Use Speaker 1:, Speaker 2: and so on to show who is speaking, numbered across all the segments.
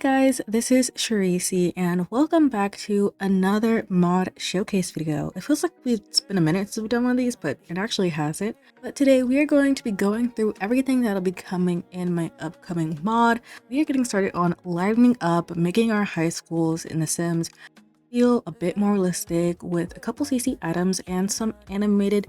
Speaker 1: guys, this is Charisi and welcome back to another mod showcase video. It feels like it's been a minute since we've done one of these, but it actually hasn't. But today we are going to be going through everything that'll be coming in my upcoming mod. We are getting started on livening up, making our high schools in The Sims feel a bit more realistic with a couple CC items and some animated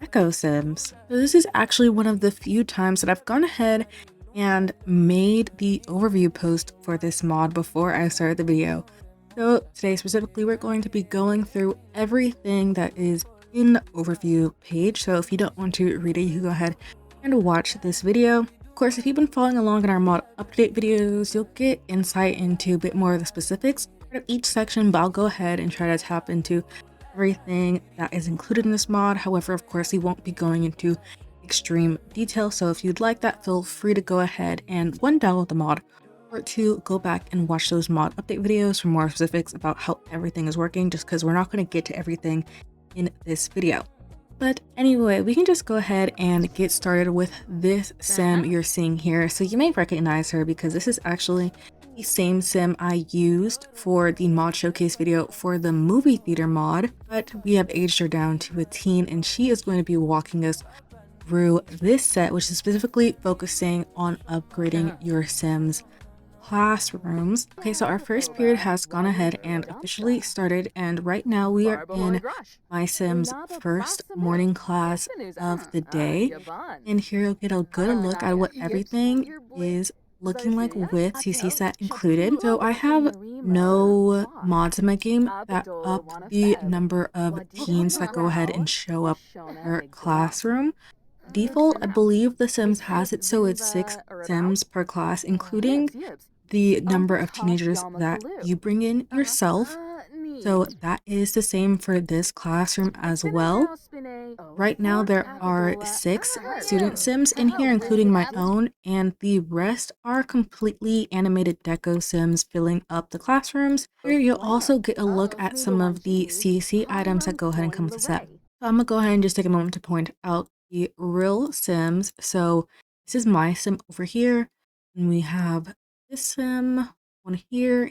Speaker 1: Deco Sims. So this is actually one of the few times that I've gone ahead and made the overview post for this mod before I started the video. So today specifically we're going to be going through everything that is in the overview page. So if you don't want to read it, you can go ahead and watch this video. Of course, if you've been following along in our mod update videos, you'll get insight into a bit more of the specifics of each section, but I'll go ahead and try to tap into everything that is included in this mod. However, of course, we won't be going into extreme detail, so if you'd like that, feel free to go ahead and one, download the mod, or two, go back and watch those mod update videos for more specifics about how everything is working, just because we're not going to get to everything in this video. But anyway, we can just go ahead and get started with this sim you're seeing here. So you may recognize her because this is actually the same sim I used for the mod showcase video for the movie theater mod, but we have aged her down to a teen and she is going to be walking us through this set, which is specifically focusing on upgrading your Sims classrooms. Okay, so our first period has gone ahead and officially started, and right now we are in my Sims first morning class of the day, and here you'll get a good look at what everything is looking like with CC set included. So I have no mods in my game that up the number of teens that go ahead and show up per classroom. Default, I believe The Sims has it so it's 6 Sims per class, including the number of teenagers that you bring in yourself. So that is the same for this classroom as well. Right now there are 6 student Sims in here, including my own, and the rest are completely animated Deco Sims filling up the classrooms. Here you'll also get a look at some of the CC items that go ahead and come with the set. So I'm gonna go ahead and just take a moment to point out the real Sims. So this is my Sim over here, and we have this Sim, one here,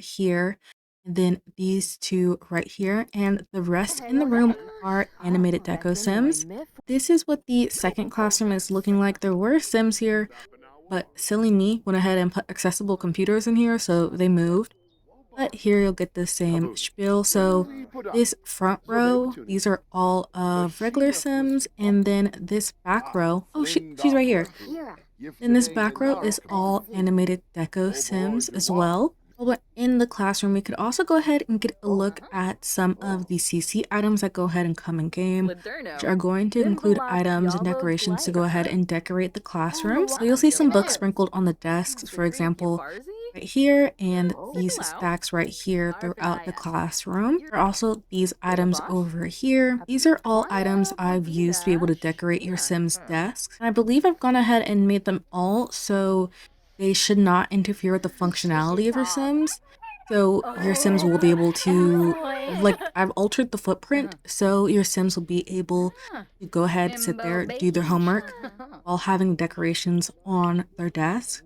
Speaker 1: and then these two right here, and the rest in the room are animated Deco Sims. This is what the second classroom is looking like. There were Sims here, but silly me went ahead and put accessible computers in here, so they moved. But here you'll get the same spiel. So this front row, these are all of regular Sims, and then this back row, oh she's right here. And this back row is all animated Deco Sims as well. But in the classroom, we could also go ahead and get a look at some of the CC items that go ahead and come in game, which are going to include items and decorations to go ahead and decorate the classroom. So you'll see some books sprinkled on the desks, for example, right here, and these stacks right here throughout the classroom. There are also these items over here. These are all items I've used to be able to decorate your Sims desks. And I believe I've gone ahead and made them all so they should not interfere with the functionality of your Sims. So your Sims will be able to, like, I've altered the footprint so your Sims will be able to go ahead, sit there, do their homework while having decorations on their desk.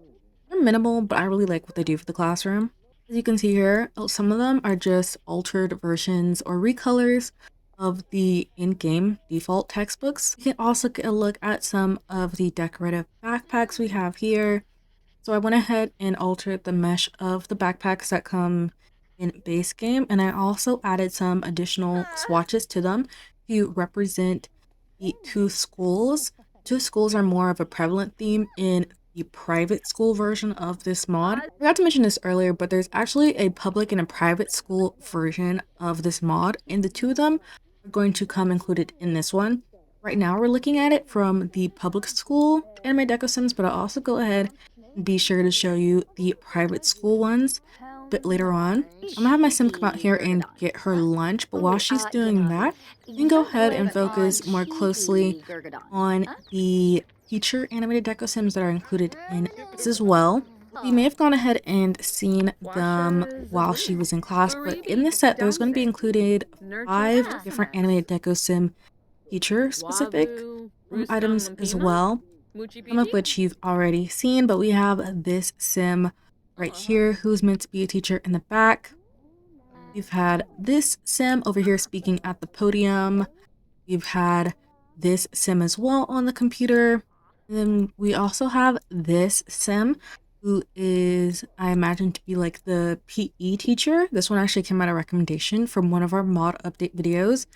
Speaker 1: They're minimal, but I really like what they do for the classroom. As you can see here, some of them are just altered versions or recolors of the in-game default textbooks. You can also get a look at some of the decorative backpacks we have here. So I went ahead and altered the mesh of the backpacks that come in base game, and I also added some additional swatches to them to represent the 2 schools. 2 schools are more of a prevalent theme in the private school version of this mod. I forgot to mention this earlier, but there's actually a public and a private school version of this mod, and the 2 of them are going to come included in this one. Right now we're looking at it from the public school anime Deco Sims, but I'll also go ahead and be sure to show you the private school ones a bit later on. I'm gonna have my Sim come out here and get her lunch, but while she's doing that, you can go ahead and focus more closely on the teacher animated Deco Sims that are included in this as well. You may have gone ahead and seen them while she was in class, but in this set there's going to be included 5 different animated Deco Sim teacher specific items as well, some of which you've already seen, but we have this Sim right here who's meant to be a teacher in the back. We've had this sim over here speaking at the podium. We've had this sim as well on the computer. And then we also have this sim who is, I imagine, to be like the PE teacher. This one actually came out of recommendation from one of our mod update videos.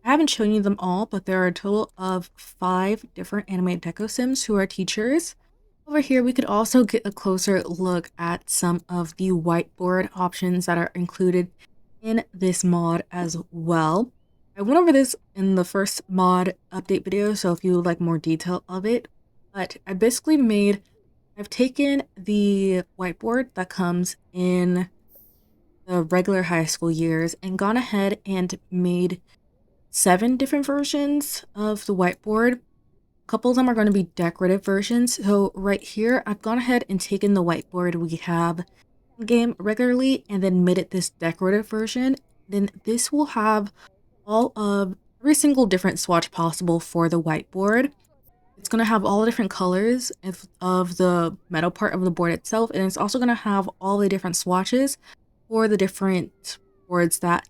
Speaker 1: I haven't shown you them all, but there are a total of 5 different animated Deco sims who are teachers. Over here, we could also get a closer look at some of the whiteboard options that are included in this mod as well. I went over this in the first mod update video, so if you would like more detail of it, but I've taken the whiteboard that comes in the regular high school years and gone ahead and made 7 different versions of the whiteboard. A couple of them are going to be decorative versions. So right here, I've gone ahead and taken the whiteboard we have in game regularly and then made it this decorative version. Then this will have all of every single different swatch possible for the whiteboard. It's going to have all the different colors of the metal part of the board itself, and it's also going to have all the different swatches for the different boards that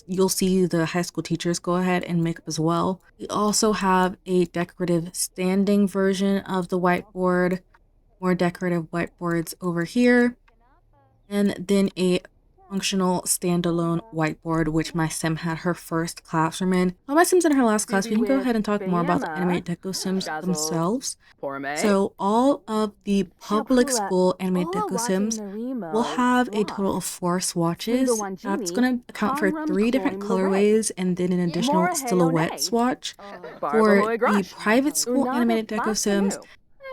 Speaker 1: you'll see the high school teachers go ahead and make up as well. We also have a decorative standing version of the whiteboard, more decorative whiteboards over here, and then a functional standalone whiteboard, which my sim had her first classroom in. All my sims in her last class, we can go ahead and talk more about the animated Deco sims themselves. So all of the public school animated Deco sims will have a total of 4 swatches. That's going to account for 3 different colorways and then an additional silhouette swatch. For the private school animated Deco sims,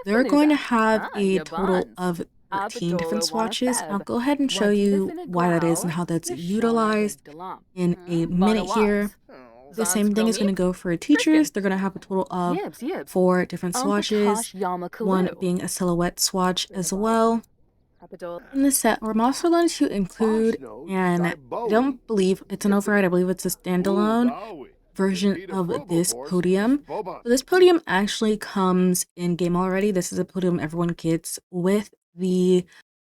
Speaker 1: they're going to have a total of 13 different swatches. I'll go ahead and show you why that is and how that's utilized in a minute here. The same thing is going to go for teachers. They're going to have a total of 4 different swatches, one being a silhouette swatch as well. In the set, we're also going to include, and I don't believe it's an override, I believe it's a standalone version of this podium. So this podium actually comes in game already. This is a podium everyone gets with the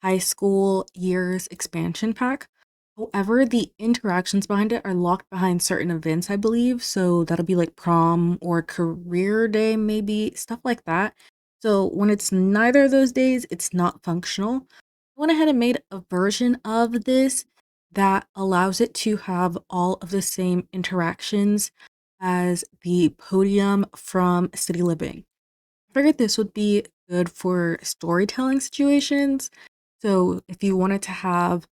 Speaker 1: high school years expansion pack. However, the interactions behind it are locked behind certain events, I believe. So that'll be like prom or career day, maybe stuff like that. So when it's neither of those days, it's not functional. I went ahead and made a version of this that allows it to have all of the same interactions as the podium from City Living. I figured this would be good for storytelling situations. So if you wanted to have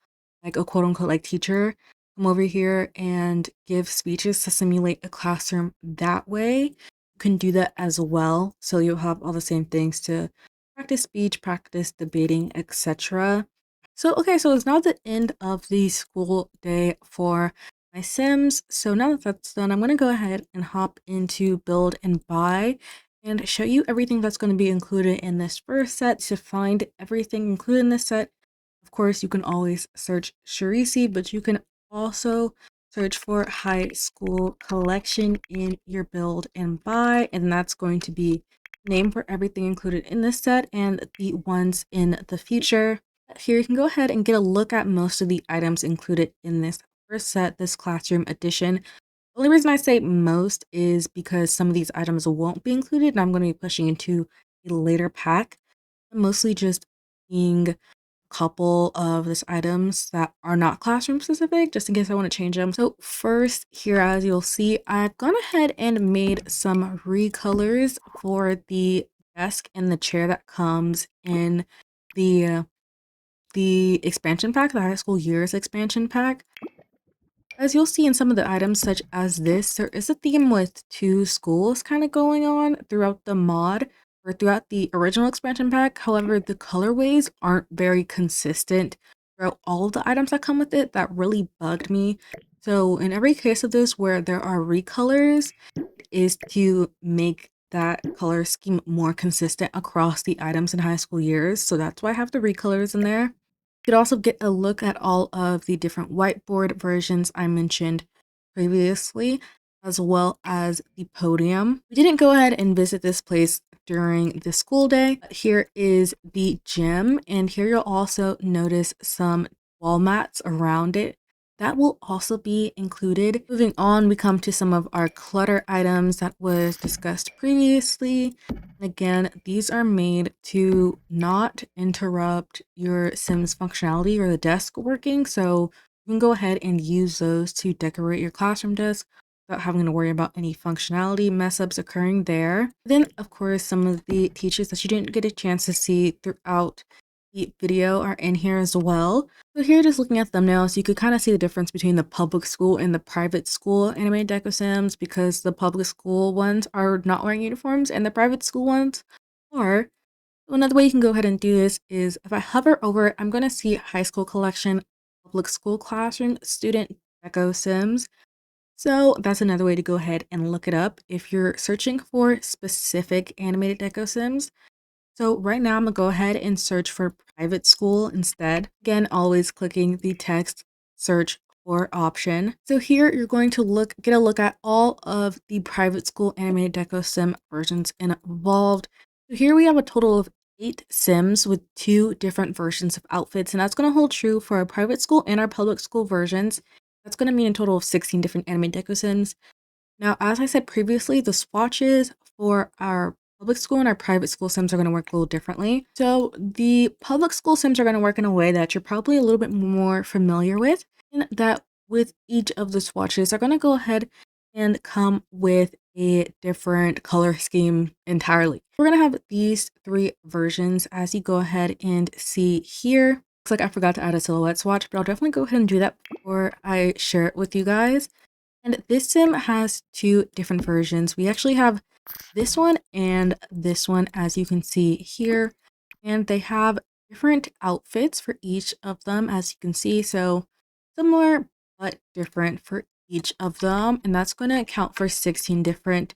Speaker 1: like a quote unquote like teacher come over here and give speeches to simulate a classroom that way, you can do that as well. So you'll have all the same things to practice speech, practice debating, etc. So it's now the end of the school day for my Sims. So now that that's done, I'm going to go ahead and hop into build and buy and show you everything that's going to be included in this first set. To find everything included in this set, of course, you can always search Shirisi, but you can also search for high school collection in your build and buy, and that's going to be name for everything included in this set and the ones in the future. Here you can go ahead and get a look at most of the items included in this first set, this classroom edition. The only reason I say most is because some of these items won't be included and I'm going to be pushing into a later pack. Mostly just being a couple of these items that are not classroom specific, just in case I want to change them. So first here, as you'll see, I've gone ahead and made some recolors for the desk and the chair that comes in the expansion pack, the high school years expansion pack. As you'll see in some of the items such as this, there is a theme with 2 schools kind of going on throughout the mod or throughout the original expansion pack. However, the colorways aren't very consistent throughout all of the items that come with it. That really bugged me. So in every case of this where there are recolors, is to make that color scheme more consistent across the items in high school years. So that's why I have the recolors in there. You could also get a look at all of the different whiteboard versions I mentioned previously. as well as the podium. We didn't go ahead and visit this place during the school day. Here is the gym, and here you'll also notice some wall mats around it. That will also be included. Moving on, we come to some of our clutter items that was discussed previously. Again, these are made to not interrupt your Sims functionality or the desk working, so you can go ahead and use those to decorate your classroom desk without having to worry about any functionality mess ups occurring there. Then, of course, some of the teachers that you didn't get a chance to see throughout the video are in here as well. So here, just looking at thumbnails, you could kind of see the difference between the public school and the private school animated Deco Sims, because the public school ones are not wearing uniforms and the private school ones are. Another way you can go ahead and do this is if I hover over it, I'm going to see high school collection, public school classroom, student Deco Sims. So that's another way to go ahead and look it up if you're searching for specific animated Deco Sims. So right now I'm gonna go ahead and search for private school instead. Again, always clicking the text search for option. So here you're going to get a look at all of the private school animated Deco Sim versions involved. So here we have a total of 8 Sims with 2 different versions of outfits, and that's going to hold true for our private school and our public school versions. That's going to mean a total of 16 different animated Deco Sims. Now, as I said previously, the swatches for our public school and our private school Sims are going to work a little differently. So the public school Sims are going to work in a way that you're probably a little bit more familiar with, and that with each of the swatches are going to go ahead and come with a different color scheme entirely. We're going to have these 3 versions as you go ahead and see here. Looks like I forgot to add a silhouette swatch, but I'll definitely go ahead and do that before I share it with you guys. And this sim has 2 different versions. We actually have this one and this one, as you can see here, and they have different outfits for each of them, as you can see. So similar but different for each of them, and that's going to account for 16 different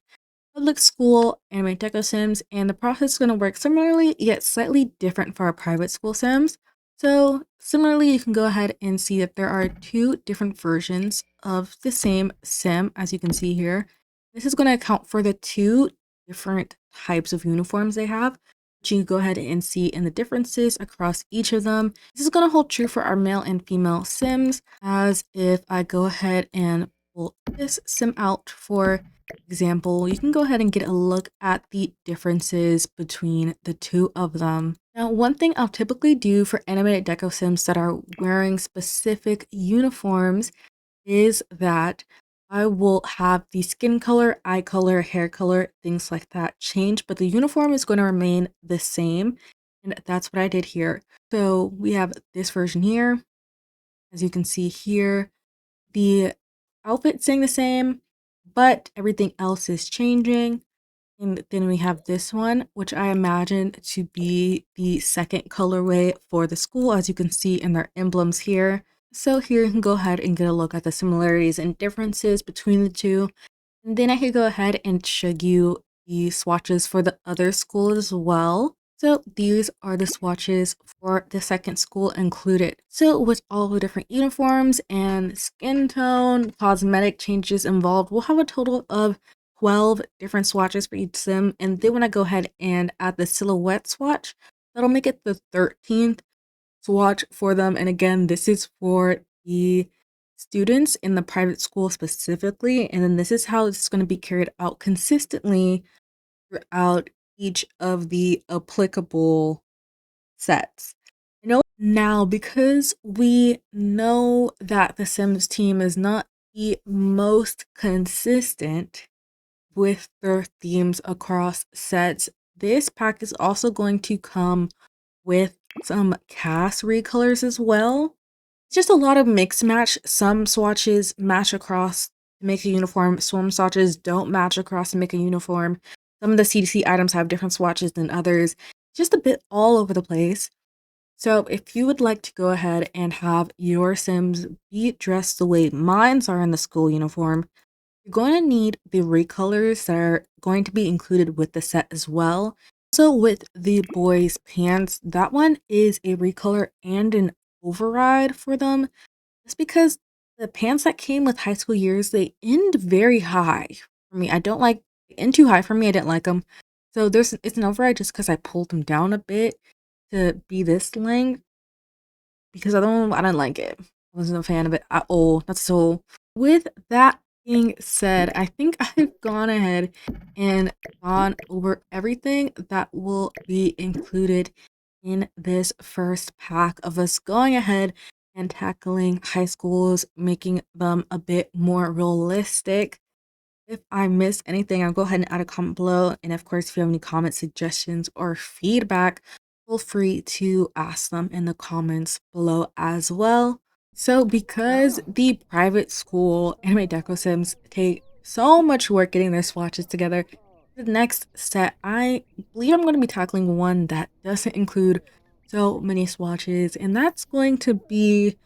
Speaker 1: public school animated Deco Sims, and the process is going to work similarly yet slightly different for our private school Sims. So similarly, you can go ahead and see that there are 2 different versions of the same sim, as you can see here. This is going to account for the 2 different types of uniforms they have, which you can go ahead and see in the differences across each of them. This is going to hold true for our male and female Sims, as if I go ahead and pull this sim out for example, you can go ahead and get a look at the differences between the 2 of them. Now, one thing I'll typically do for animated Deco Sims that are wearing specific uniforms is that I will have the skin color, eye color, hair color, things like that change, but the uniform is going to remain the same. And that's what I did here. So we have this version here. As you can see here, the outfit staying the same, but everything else is changing. And then we have this one, which I imagine to be the second colorway for the school, as you can see in their emblems here. So here you can go ahead and get a look at the similarities and differences between the 2. And then I could go ahead and show you the swatches for the other school as well. So these are the swatches for the second school included. So with all the different uniforms and skin tone, cosmetic changes involved, we'll have a total of 12 different swatches for each sim. And then when I go ahead and add the silhouette swatch, that'll make it the 13th swatch for them. And again, this is for the students in the private school specifically. And then this is how it's going to be carried out consistently throughout each of the applicable sets. I know now, because we know that the Sims team is not the most consistent with their themes across sets, this pack is also going to come with some cast recolors as well. It's just a lot of mix match. Some swatches match across to make a uniform, some swatches don't match across to make a uniform. Some of the CDC items have different swatches than others. Just a bit all over the place. So if you would like to go ahead and have your Sims be dressed the way mine are in the school uniform, you're going to need the recolors that are going to be included with the set as well. So with the boys' pants, that one is a recolor and an override for them, just because The pants that came with high school years, they end very high for me. I don't like they end too high for me. I didn't like them. So it's an override just because I pulled them down a bit to be this length because I didn't like it. I wasn't a fan of it at all. Not so. With that being said, I think I've gone ahead and gone over everything that will be included in this first pack of us going ahead and tackling high schools, making them a bit more realistic. If I missed anything, I'll go ahead and add a comment below. And of course, if you have any comments, suggestions, or feedback, feel free to ask them in the comments below as well. So because the private school anime deco sims take so much work getting their swatches together, the next set, I believe I'm going to be tackling one that doesn't include so many swatches, and that's going to be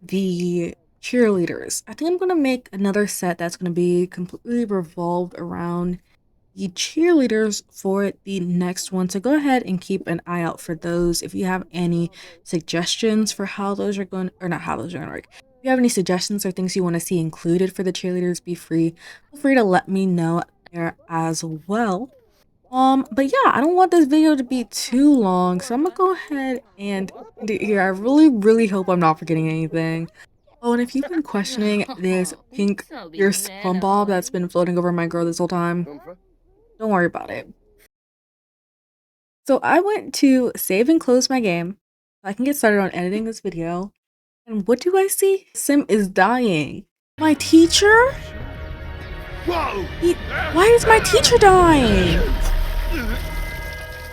Speaker 1: the cheerleaders. I think I'm going to make another set that's going to be completely revolved around the cheerleaders for the next one. So go ahead and keep an eye out for those. If you have any suggestions for how those are going, or not how those are going to work. If you have any suggestions or things you want to see included for the cheerleaders, feel free to let me know there as well. But yeah, I don't want this video to be too long, so I'm gonna go ahead and end it here. I really hope I'm not forgetting anything. Oh, and if you've been questioning this pink fierce plum bob that's been floating over my girl this whole time, don't worry about it. So I went to save and close my game so I can get started on editing this video. And what do I see? Sim is dying. My teacher?
Speaker 2: Whoa!
Speaker 1: Why is my teacher dying?